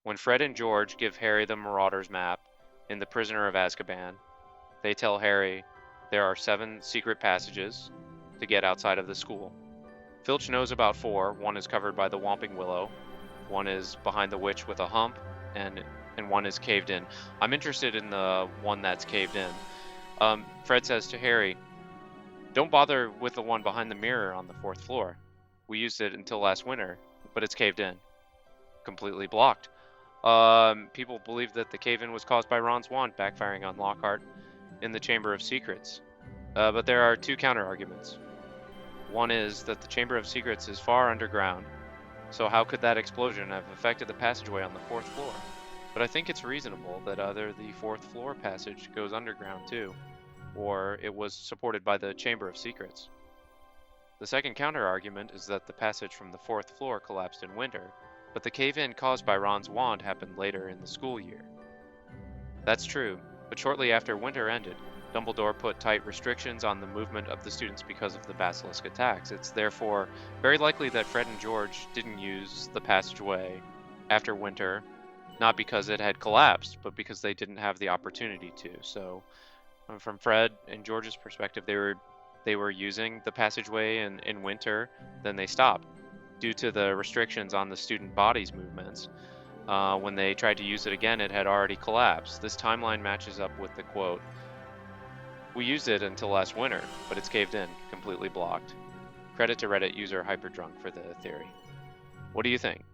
When Fred and George give Harry the Marauder's map in The Prisoner of Azkaban, they tell Harry there are 7 secret passages to get outside of the school. Filch knows about 4. One is covered by the Whomping Willow, one is behind the witch with a hump, and one is caved in. I'm interested in the one that's caved in. Fred says to Harry, "Don't bother with the one behind the mirror on the 4th floor. We used it until last winter, but it's caved in. Completely blocked." People believe that the cave-in was caused by Ron's wand backfiring on Lockhart in the Chamber of Secrets. But there are 2 counter-arguments. One is that the Chamber of Secrets is far underground, so how could that explosion have affected the passageway on the 4th floor? But I think it's reasonable that either the 4th floor passage goes underground too, or it was supported by the Chamber of Secrets. The second counter-argument is that the passage from the 4th floor collapsed in winter, but the cave-in caused by Ron's wand happened later in the school year. That's true, but shortly after winter ended, Dumbledore put tight restrictions on the movement of the students because of the basilisk attacks. It's therefore very likely that Fred and George didn't use the passageway after winter, not because it had collapsed, but because they didn't have the opportunity to. So, from Fred and George's perspective, they were using the passageway in winter, then they stopped due to the restrictions on the student body's movements. When they tried to use it again, it had already collapsed. This timeline matches up with the quote, "We used it until last winter, but it's caved in, completely blocked." Credit to Reddit user Hyperdrunk for the theory. What do you think?